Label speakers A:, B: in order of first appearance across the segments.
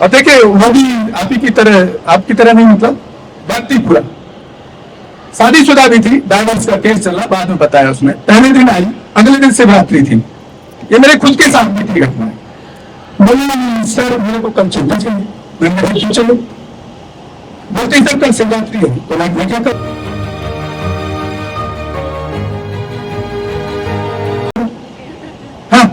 A: और देखिए वो भी आप ही की तरह, आपकी तरह नहीं, मतलब भक्ति पूरा, शादीशुदा भी थी, डाइवोर्स का केस चला, बाद में बताया उसने। पहले दिन आई, अगले दिन शिवरात्रि थी। ये मेरे खुद के साथ भी थी घटना। बोले सर मेरे को कल छुट्टी चाहिए। मैंने कहा क्यों चलो? बोलते सर कल शिवरात्रि है। तो मैं क्या कर, हाँ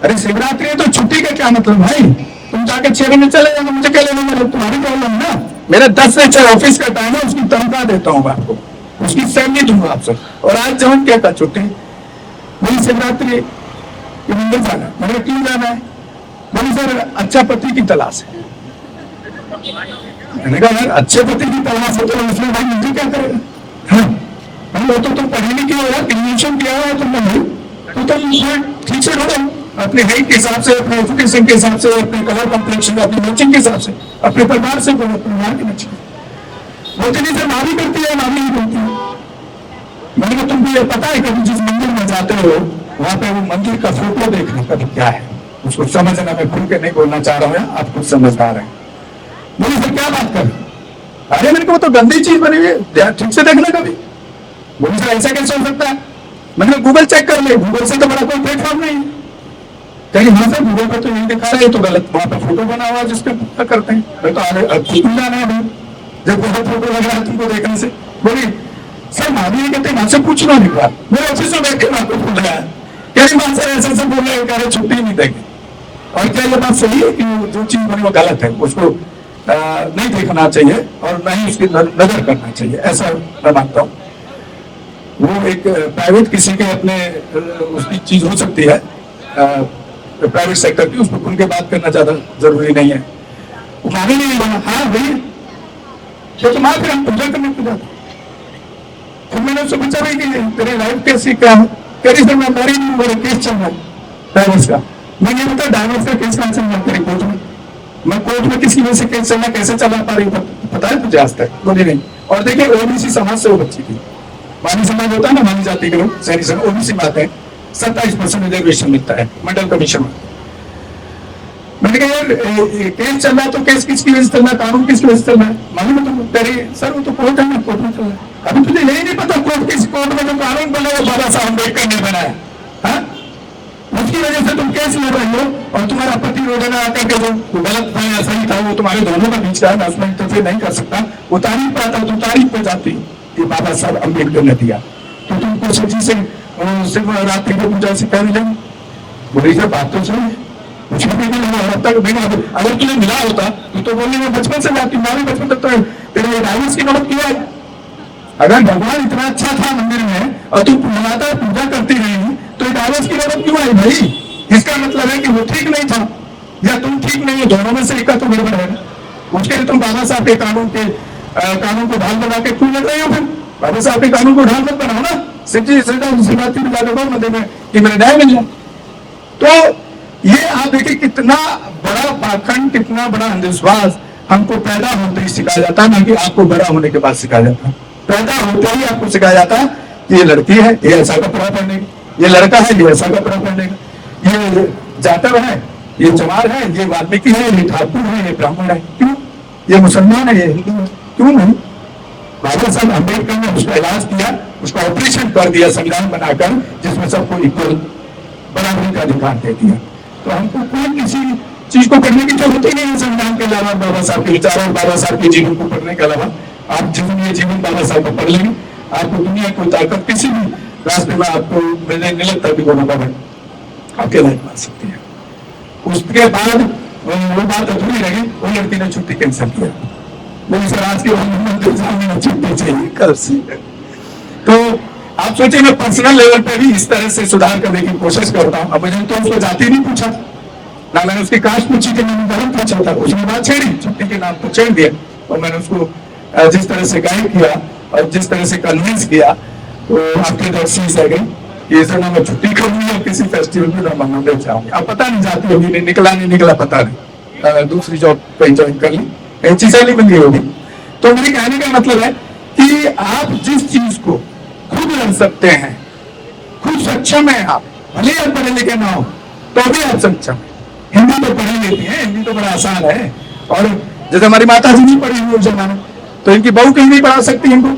A: अरे शिवरात्रि है तो छुट्टी का क्या मतलब भाई? तुम जाके 6 बजे चले जाओ, मुझे क्या लेना, मतलब तुम्हारी प्रॉब्लम ना। मेरा 10 से 6 ऑफिस का टाइम है, उसकी तनख्वाह देता हूँ आपको, उसकी सैलरी दूंगा आपसे। और आज जवन क्या था छुट्टी, बोली शिवरात्रि मंदिर जाना। मैंने क्यों जाना है? बोली सर अच्छा पति की तलाश है। मैंने कहा यार अच्छे पति की तलाश है तो उसमें भाई मुझे क्या करेगा? हाँ वो तो तुम पढ़े लिखे हो यार, ग्रेजुएशन किया हुआ है तुमने भाई, तो तुम ठीक से ढूंढो अपने हाइट के हिसाब से, अपने एजुकेशन के हिसाब से, अपने कलर कॉम्प्लेक्शन, अपने मैचिंग के हिसाब से, अपने परिवार से बोलो, अपने परिवार की मैचिंग। बोलते नहीं सर मावी करती है, मावी नहीं करती है। मैंने कहा तुमको ये पता है कभी जिस मंदिर में जाते हो वहां पे वो मंदिर का फोटो देखने का क्या है, उसको समझना। मैं खुल के नहीं बोलना चाह रहा हूँ, आप कुछ समझदार हैं। बोले सर क्या बात कर, अरे मैंने कहा वो तो गंदी चीज बनी हुई है, ठीक से देखना कभी। बोले सर ऐसा कैसे हो सकता है? मैंने गूगल चेक कर ले, गूगल से तो बड़ा कोई प्लेटफॉर्म नहीं है। कहीं हाँ सर गूगल पर तो यही दिखा रहे, तो गलत वहां पर फोटो बना हुआ जिसपे करते हैं। मैं तो आगे खुद जाना है भाई, जब गूगल फोटो लग रहा है तुमको देखने से। बोली सर मानी नहीं कहते, वहां से पूछना नहीं बात, मेरे ऑफिस में बैठ के आपको बोल रहा है, क्या बात सर ऐसे ऐसे बोल रहे हैं, कह रहे छुट्टी नहीं देंगे। और क्या ये बात सही है कि जो चीज बनी वो गलत है, उसको नहीं देखना चाहिए और न ही उसकी नजर करना चाहिए, ऐसा मैं मानता हूँ। वो एक प्राइवेट किसी के अपने उसकी चीज हो सकती है, प्राइवेट सेक्टर की, उस पर खुल के बात करना ज्यादा जरूरी नहीं है। माने नहीं बना, हाँ भाई तो तुम्हारे फिर हम पूजा करने को जाते। फिर मैंने उससे पूछा भाई कि तेरी लाइफ कैसी क्या है? तेरी सर मैं मैरिज नहीं, मेरा केस चल रहा है डाइवोर्स का। मैं ये बता डाइवोर्स का केस कहाँ चल रहा है तेरी कोर्ट में? मैं कोर्ट में किसकी वजह से केस चलना, कैसे चला पा रही हूँ पता है तुझे आज तक? बोली नहीं। और देखिए ओबीसी समाज से वो बच्ची थी, मानी समाज होता है ना, मानी जाति के लोग, शहरी समाज, ओबीसी बात है, 27% रिजर्वेशन मिलता है मंडल कमीशन में। मैंने कहा यार केस चल रहा है तो केस किसकी वजह से चल रहा है, कानून किसकी वजह से चल रहा है? मालूम है तुम कह सर वो तो कोर्ट है ना, कोर्ट में चल रहा है। अभी तुझे यही नहीं पता कोर्ट किस कोर्ट में जो कानून बना है बाबा साहब अम्बेडकर ने बनाया, हाँ उसकी वजह से तुम केस लड़ रही हो। और तुम्हारा पति रोजाना आकर के जो गलत था या सही था वो तुम्हारे दोनों का बीच का है, मैं उसमें इंटरफेयर नहीं कर सकता। वो तारीफ पे आता तो तारीफ पे जाती कि बाबा साहब अम्बेडकर ने दिया, तो तुमको सच्ची से सिर्फ रात्रि को पूजा से कह रही बोली सर बात तो सही है, कुछ भी नहीं तक बिना, अगर तुझे मिला होता तो बोलने में बचपन से जाती, हमारे बचपन तक तो तेरे डाइवोर्स की नौबत किया है। अगर भगवान इतना अच्छा था मंदिर में और तू लगातार पूजा करती रही तो डाइवोर्स की नौबत क्यों आई भाई? इसका मतलब है कि वो ठीक नहीं था या तुम ठीक नहीं है, दोनों में से एक का तो गड़बड़ है। उसके लिए तुम बाबा साहब के कानून को ढाल बना के क्यों लग रही हो? फिर बाबा साहब के कानून को ढाल मत बनाओ ना, सिद्धि शिवरात्रि में जाकर बोल मंदिर में कि मेरे न्याय मिल जाए। तो ये आप देखिए कितना बड़ा पाखंड, कितना बड़ा अंधविश्वास हमको पैदा होते ही सिखाया जाता है, ना कि आपको बड़ा होने के बाद सिखाया जाता है। पैदा होते ही आपको सिखाया जाता है कि ये लड़की है ये ऐसा कपड़ा पहनेगी, ये लड़का है ये ऐसा कपड़ा पहनेगा, ये जाटव है, ये चमार है, ये वाल्मीकि है, ये ठाकुर है, ये ब्राह्मण है। क्यों? ये मुसलमान है, ये हिंदू है, क्यों नहीं? बाबा साहब अम्बेडकर ने उसका इलाज किया, उसका ऑपरेशन कर दिया संविधान बनाकर, जिसमें सबको इक्वल बराबरी का अधिकार दे दिया। तो हमको कोई किसी चीज को करने की जरूरत ही नहीं है संविधान के अलावा, बाबा साहब के विचार और बाबा साहब के जीवन को पढ़ने के अलावा। आप जीवन जीवन बाबा साहब को पढ़ लेंगे, आपको दुनिया को ताकत किसी भी रास्ते में आपको नहीं लगता भी होना पड़े, आपके लाइफ मार सकती है। उसके बाद वो बात अधूरी रही, वो लड़की ने छुट्टी कैंसिल किया। बोली सर आज के छुट्टी चाहिए कल से। तो आप सोचिए मैं पर्सनल लेवल पे भी इस तरह से सुधार करने की कोशिश करता हूँ। अब मैंने तो उसको जाति नहीं पूछा था, ना मैंने उसकी कास्ट पूछी थी, मैंने धर्म पूछा था। उसने बात छेड़ी, छुट्टी के नाम पर छेड़ दिया। और मैंने उसको जिस तरह से गाइड किया और जिस तरह से कन्विंस किया, तो आफ्टर दैट शी सेड कि सर मैं छुट्टी करूंगी और किसी फेस्टिवल में ना मनाने जाऊंगी। अब पता नहीं जाती होगी, नहीं निकला पता नहीं, दूसरी जॉब कहीं ज्वाइन कर ली, कहीं चीजें नहीं मिल गई होगी। तो मेरे कहने का मतलब है कि आप जिस चीज को खुद लड़ सकते हैं, खुद सक्षम है आप, भले आप पढ़े लिखे ना हो तो भी आप सक्षम है। हिंदी तो पढ़ी लेती है, हिंदी तो बड़ा आसान है। और जैसे हमारी माता जी नहीं पढ़ी हुई उस जमाने, तो इनकी बहू क्यों नहीं पढ़ा सकती इनको?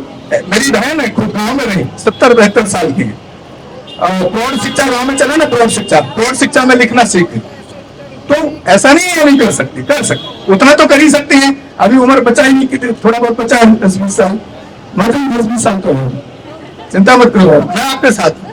A: मेरी बहन है, खुद गाँव में रही, 70-72 साल की है, प्रौढ़ शिक्षा गाँव में चला ना, प्रौढ़ शिक्षा में लिखना सीख गई। तो ऐसा नहीं है नहीं कर सकती, कर सकती, उतना तो कर ही सकती है। अभी उम्र बचा ही नहीं, कि थोड़ा बहुत बचा है, 10-20 साल, मतलब 10-20 साल तो है। चिंता मत करो, मैं आपके साथ हूं।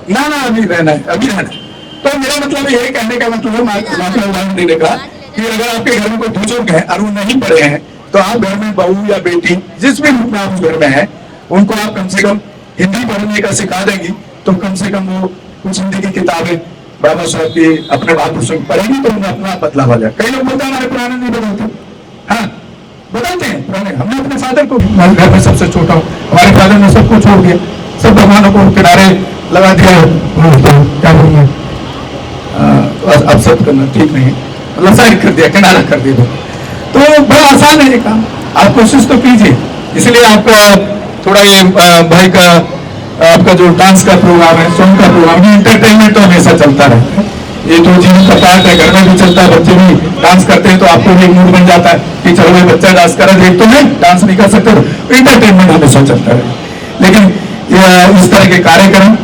A: ना अभी रहना है, अभी रहना है। तो मेरा मतलब ये कहने का मतलब उदाहरण देने का कि अगर आपके घर में कोई बुजुर्ग है और वो नहीं पढ़े हैं, तो आप घर में बहू या बेटी जिस भी रूप में आप घर में है, उनको आप कम से कम हिंदी पढ़ने का सिखा देंगी, तो कम से कम वो कुछ हिंदी की किताबें बाबा साहब की अपने महापुरुषों की पढ़ेंगी, तो उन्हें अपना बदलाव हो जाए। कई लोग बोलते हैं हमारे पुराने नहीं बदलते, हाँ बदलते हैं पुराने। हमने अपने फादर को, हमारे घर में सबसे छोटा हूँ, हमारे फादर ने सबको छोड़ दिया, सब भगवानों को किनारे लगा दिया, क्या बोलूंगा, अब सब करना ठीक नहीं है, मतलब साइड कर दिया, किनारा कर दिया। तो बड़ा आसान है ये काम, आप कोशिश तो कीजिए। इसलिए आपका थोड़ा ये भाई का आपका जो डांस का प्रोग्राम है, सॉन्ग का प्रोग्राम, ये इंटरटेनमेंट तो हमेशा चलता रहता है, ये तो जीवन का पार्ट है, घर में भी चलता है, बच्चे भी डांस करते हैं, तो आपको भी मूड बन जाता है कि चलो भाई बच्चा डांस कर रहा है, तो नहीं डांस नहीं कर सकते, तो इंटरटेनमेंट हमेशा चलता है। लेकिन इस तरह के कार्यक्रम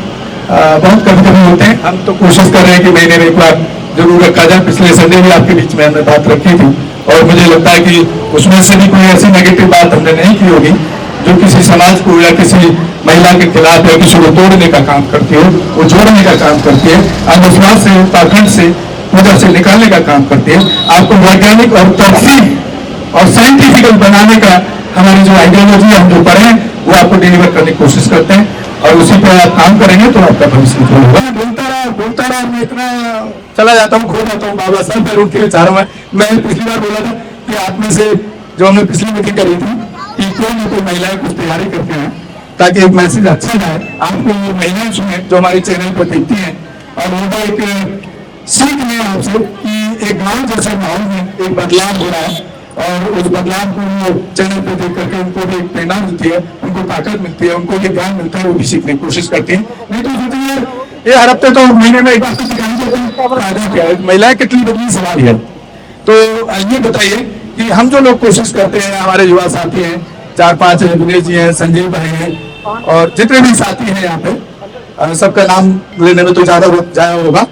A: बहुत कभी कभी होते हैं, हम तो कोशिश कर रहे हैं कि महीने में एक बार जरूर रखा जाए। पिछले संडे भी आपके बीच में हमने बात रखी थी, और मुझे लगता है कि उसमें से भी कोई ऐसी नेगेटिव बात हमने नहीं की होगी जो किसी समाज को या किसी महिला के खिलाफ या किसी को तोड़ने का काम करती हो, वो जोड़ने का काम करती है, अंधविश्वास से, पाखंड से, पूजा से निकालने का काम करती है। आपको वैज्ञानिक और तर्कीब और साइंटिफिकल बनाने का हमारी जो आइडियोलॉजी हम जो पढ़े वो आपको डिलीवर करने की कोशिश करते हैं, और उसी पर आप काम करेंगे तो आपका भविष्य उज्जवल होगा। बोलता रहा मैं इतना चला जाता हूँ, खो जाता हूँ। बाबा साहब मैं उठ के चाह रहा हूँ, मैं पिछली बार बोला था कि आप में से जो हमने पिछली मीटिंग करी थी कि कोई ना कोई महिलाएं कुछ तैयारी करते हैं ताकि एक मैसेज अच्छा जाए, आपको महिलाएं सुने जो हमारे चैनल पर देखती हैं, और उनका एक सीख लें आपसे कि एक गाँव जैसे माहौल में एक बदलाव हो रहा है, और उस बदलाव को वो चैनल पे देख करके उनको भी एक प्रेरणा मिलती है, उनको ताकत मिलती है, उनको भी ज्ञान मिलता है, वो भी सीखने की कोशिश करती है। नहीं तो सोचिए ये हर हफ्ते तो महीने में एक बार सिखाई, महिलाएं कितनी बदली सवाल है। तो ये बताइए कि हम जो लोग कोशिश करते हैं, हमारे युवा साथी हैं, 4-5 विनय जी हैं, संजीव भाई हैं, और जितने भी साथी हैं यहाँ पे, सबका नाम लेने में तो ज्यादा जाया होगा।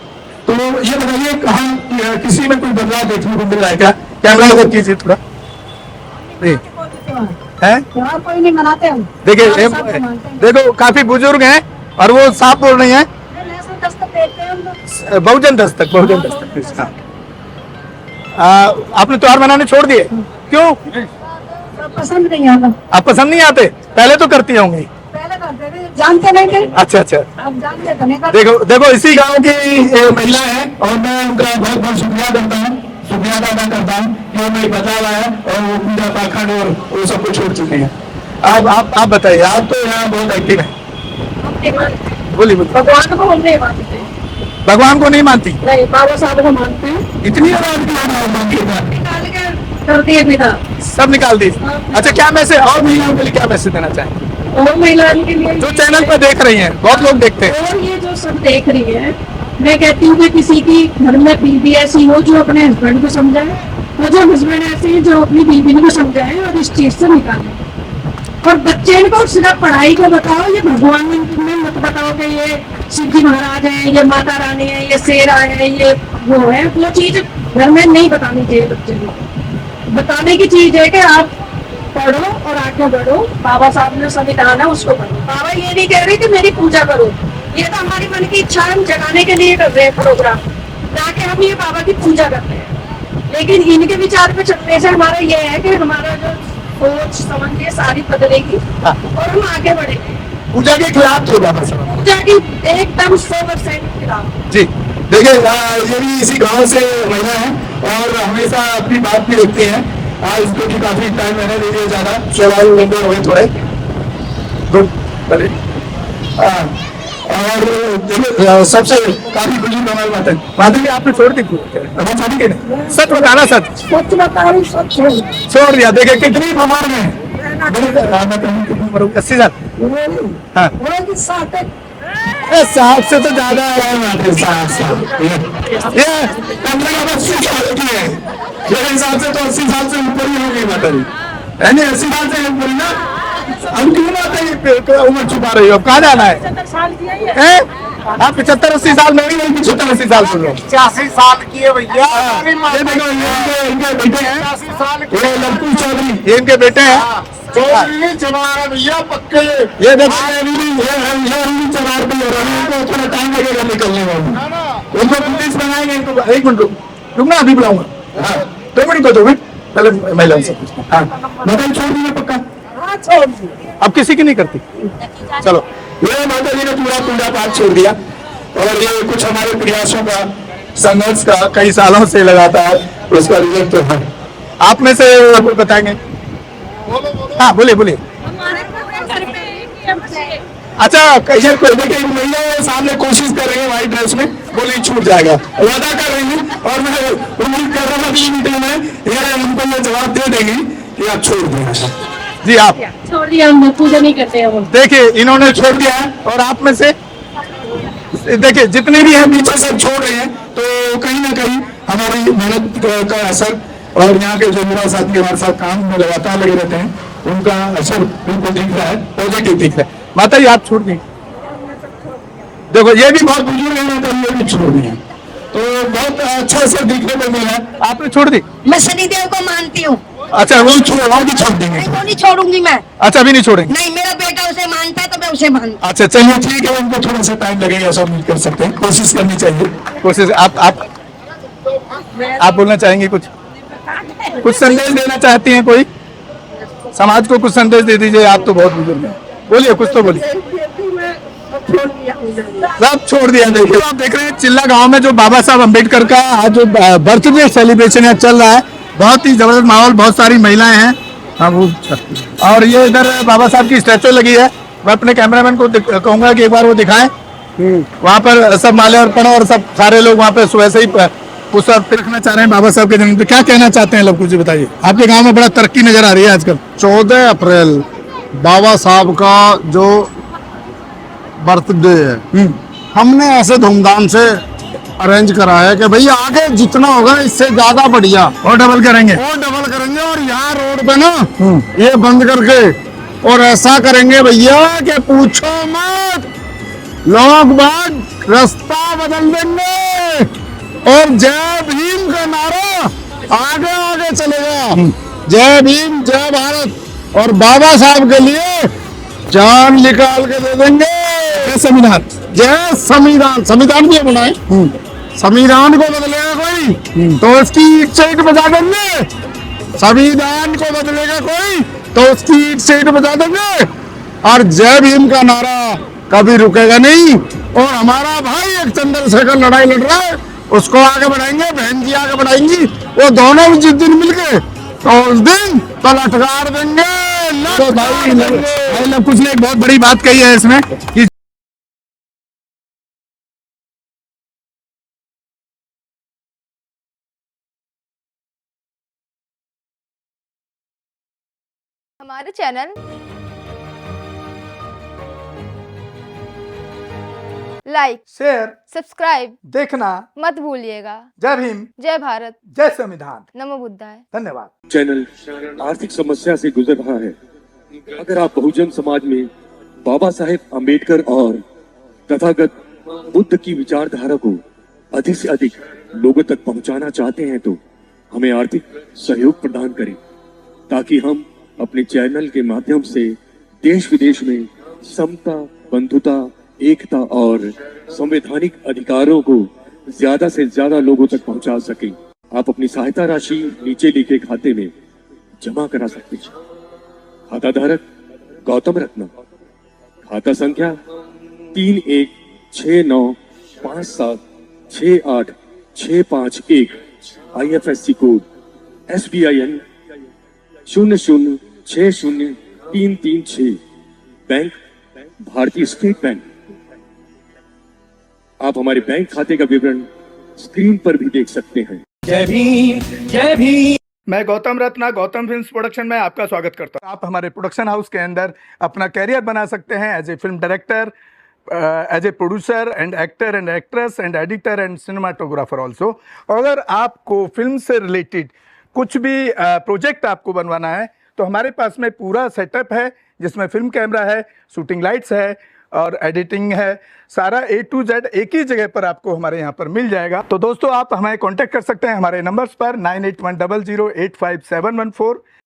A: तो ये बताइए कहाँ किसी में कोई बदलाव देखने को मिल रहा है क्या? कैमरा उधर कीजिए थोड़ा, है कोई नहीं मनाते हम। देखिए देखो काफी बुजुर्ग हैं और वो साफ बोल रही हैं, बहुजन दस्तक। आपने त्योहार मनाने छोड़ दिए क्यों?
B: पसंद नहीं आता।
A: आप पसंद नहीं आते? पहले तो करती होंगी।
B: पहले करते थे, जानते नहीं थे।
A: अच्छा
B: अब जानते तो नहीं करते।
A: देखो इसी गांव की महिला है, और मैं उनका बहुत बहुत शुक्रिया करता हूँ, शुक्रिया अदा करता हूँ कि उन्होंने बदलाव आया और वो पूजा पाखंड और वो सब कुछ छोड़ चुके हैं। आप बताइए, आप तो यहाँ बहुत एक्टिव है। बोलिए।
B: भगवान को हम नहीं मानते।
A: भगवान को नहीं मानती?
B: नहीं, बाबा साहब को मानते हैं।
A: इतनी आवाज
B: निकाल के कर दिए बिना,
A: सब निकाल दी। अच्छा, क्या मैसेज और महिलाओं के लिए क्या मैसेज देना चाहेंगे?
B: और महिलाओं के लिए
A: जो चैनल पर देख रही हैं, बहुत लोग देखते हैं,
B: और ये जो सब देख रही है, मैं कहती हूँ कि किसी की घर में बीवी ऐसी हो जो अपने हस्बैंड को समझाए, और जो हस्बैंड ऐसे है जो अपनी बीवी को समझाए और इस चीज से निकाले। और बच्चे को सिर्फ पढ़ाई को बताओ, ये भगवान में मत बताओ कि ये शिव जी महाराज है, ये माता रानी है, ये शेर है, ये वो है। वो चीज घर में नहीं बतानी चाहिए बच्चे को। बताने की चीज है कि आप पढ़ो और आगे बढ़ो, बाबा साहब ने संविधान है उसको पढ़ो। बाबा ये नहीं कह रहे कि मेरी पूजा करो, ये तो हमारी मन की इच्छा हम जगाने के लिए कर रहे हैं प्रोग्राम, ताकि हम ये बाबा की पूजा करते हैं। लेकिन इनके विचार पे चलने से हमारा ये है कि हमारा जो सोच समझ ये सारी बदलेगी और हम आगे बढ़ेंगे।
A: पूजा के खिलाफ थे बाबा साहब?
B: पूजा की एकदम 100% खिलाफ।
A: जी देखिए, ये भी इसी गांव से महिला है और हमेशा अपनी बात भी रखती है। इसको भी काफी टाइम मैंने दे दिया, ज्यादा सवाल लंबे हुए थोड़े गुड चलिए। और सबसे काफी बुजुर्ग हमारी माता जी आपने छोड़ दी के नहीं? सच बताना, सच
B: बता रही, सच
A: छोड़ दिया। देखिए कितनी बीमार में 80 साल। हाँ साहब से तो ज्यादा है साहब। ये 15-80 साल की है, मेरे हिसाब से तो 80 साल से ऊपर ही होगी माता जी, यानी 80 साल से ऊपर ना। हम क्यों माता जी उम्र छुपा रही हो, अब कहाँ जाना है?
B: 70 साल की है ये।
A: आप 75-80 साल में नहीं, 75-80 साल सुन लो,
C: 85 साल की है भैया।
A: ये देखो ये इनके बेटे हैं,
C: 85 साल की
A: ये लक्कू चौधरी, ये इनके बेटे हैं।
C: चौधरी चला रहे भैया पक्के।
A: ये देखो ये अभी चमार भी हो रहा है, इनको थोड़ा टाइम लगेगा निकलने में, उनको पुलिस बनाएंगे इनको। एक मिनट रुकना, अभी बुलाऊंगा। हाँ 2 मिनट को 2 मिनट पहले महिलाओं से पूछना। हाँ मोबाइल छोड़ दिया पक्का? अब किसी की नहीं करती, चलो। ये माता जी ने पूरा पूजा पाठ छोड़ दिया, और ये कुछ हमारे प्रयासों का, संघर्ष का, कई सालों से लगातार उसका रिजल्ट तो है। आप में से बताएंगे? हाँ बोलिए बोलिए।
B: हमारे घर पे एक
A: अच्छा कैसे देखिए, महिला सामने कोशिश कर रही है व्हाइट ड्रेस में, बोली छूट जाएगा, वादा कर रही है, और मैं उम्मीद कर रहा था कि मीटिंग में ये उनको ये जवाब दे देंगी कि आप छोड़ देंगे। जी आप
B: छोड़ दिया, हम पूजा नहीं करते हैं वो।
A: देखिए इन्होंने छोड़ दिया है, और आप में से देखिए जितने भी हैं पीछे सब छोड़ रहे हैं, तो कहीं ना कहीं हमारी मेहनत का असर, और यहाँ के जो मेरा साथी हमारे साथ काम में लगातार लगे रहते हैं, उनका असर बिल्कुल दिख रहा है, पॉजिटिव दिख रहा है। माता जी आप छोड़ दी, देखो ये भी बहुत बुजुर्ग है, तो ये भी छोड़ दिए, तो बहुत अच्छा असर दिखने को मिला है। आपने छोड़ दी?
D: मैं शनिदेव को मानती हूँ।
A: अच्छा वो भी छोड़ देंगे?
D: नहीं वो नहीं छोड़ूंगी मैं।
A: अच्छा अभी नहीं छोड़ेंगे?
D: नहीं, मेरा बेटा उसे मानता है तो मैं उसे मानती
A: अच्छा चलिए ठीक है, उनको थोड़ा सा टाइम लगेगा, सब उम्मीद कर सकते हैं, कोशिश करनी चाहिए। कोशिश आप बोलना चाहेंगे कुछ संदेश देना चाहती हैं? कोई समाज को कुछ संदेश दे दीजिए, आप तो बहुत बुजुर्ग हैं, बोलिए कुछ तो बोलिए। सब छोड़ दिया। देखिए आप देख रहे हैं चिल्ला गांव में जो बाबा साहब अम्बेडकर का आज जो बर्थडे सेलिब्रेशन है चल रहा है, बहुत ही जबरदस्त माहौल, बहुत सारी महिलाएं हैं। हाँ वो, और ये इधर बाबा साहब की स्टैचू लगी है, मैं अपने कैमरामैन को कहूंगा कि एक बार वो दिखाएं। वहाँ पर सब माल्यार्पण और सब सारे लोग वहाँ पे सुबह से ही पुष्प रखना चाह रहे हैं बाबा साहब के जन्म पे। क्या कहना चाहते हैं लवकू जी, बताइए। आपके गांव में बड़ा तरक्की नजर आ रही है आजकल।
C: 14 अप्रैल बाबा साहब का जो बर्थडे है, हमने ऐसे धूमधाम से अरेंज करा है कि भैया आगे जितना होगा इससे ज्यादा बढ़िया
A: और डबल करेंगे,
C: और यहाँ रोड पे ना ये बंद करके और ऐसा करेंगे भैया कि पूछो मत, लोग बाग रास्ता बदल देंगे, और जय भीम का नारा आगे आगे चलेगा। जय भीम जय भारत, और बाबा साहब के लिए जान निकाल के दे देंगे।
A: संविधान,
C: जय संविधान। संविधान भी बनाए, संविधान को बदलेगा कोई तो उसकी ईट से ईट बजा देंगे, संविधान को बदलेगा कोई तो उसकी ईट से ईट बजा देंगे, और जय भीम का नारा कभी रुकेगा नहीं। और हमारा भाई एक चंद्रशेखर लड़ाई लड़ रहा है, उसको आगे बढ़ाएंगे, बहन जी आगे बढ़ाएंगी, वो दोनों जिस दिन मिल गए तो उस दिन तो लटकार देंगे।
A: तो भाई कुछ ने एक बहुत बड़ी बात कही है इसमें कि
E: हमारे चैनल लाइक,
A: शेयर,
E: सब्सक्राइब
A: देखना
E: मत भूलिएगा।
A: जय भीम,
E: जय भारत,
A: जय संविधान,
E: नमो बुद्धाय।
A: धन्यवाद।
F: चैनल आर्थिक समस्या से गुजर रहा है। अगर आप बहुजन समाज में बाबा साहेब अम्बेडकर और तथागत बुद्ध की विचारधारा को अधिक से अधिक लोगों तक पहुंचाना चाहते हैं तो हमें आर्थिक सहयोग प्रदान करें, ताकि हम अपने चैनल के माध्यम से देश विदेश में समता, बंधुता, एकता और संवैधानिक अधिकारों को ज्यादा से ज्यादा लोगों तक पहुंचा सकें। आप अपनी सहायता राशि नीचे लिखे खाते में जमा करा सकते हैं। खाता धारक गौतम रत्ना, खाता संख्या 3169576865 IFSC कोड SBIN 0060336, बैंक भारतीय स्टेट बैंक। आप हमारे बैंक खाते का विवरण स्क्रीन पर भी देख सकते हैं।
A: जय भीम, जय भीम। मैं गौतम रत्ना, गौतम फिल्म्स प्रोडक्शन में आपका स्वागत करता हूं। आप हमारे प्रोडक्शन हाउस के अंदर अपना कैरियर बना सकते हैं as a film director,
G: as a producer and actor and actress and editor and cinematographer also. अगर आपको फिल्म से रिलेटेड कुछ भी प्रोजेक्ट आपको बनवाना है तो हमारे पास में पूरा सेटअप है, जिसमें फिल्म कैमरा है, शूटिंग लाइट्स है और एडिटिंग है। सारा A to Z एक ही जगह पर आपको हमारे यहाँ पर मिल जाएगा। तो दोस्तों आप हमें कांटेक्ट कर सकते हैं हमारे नंबर्स पर 9810085714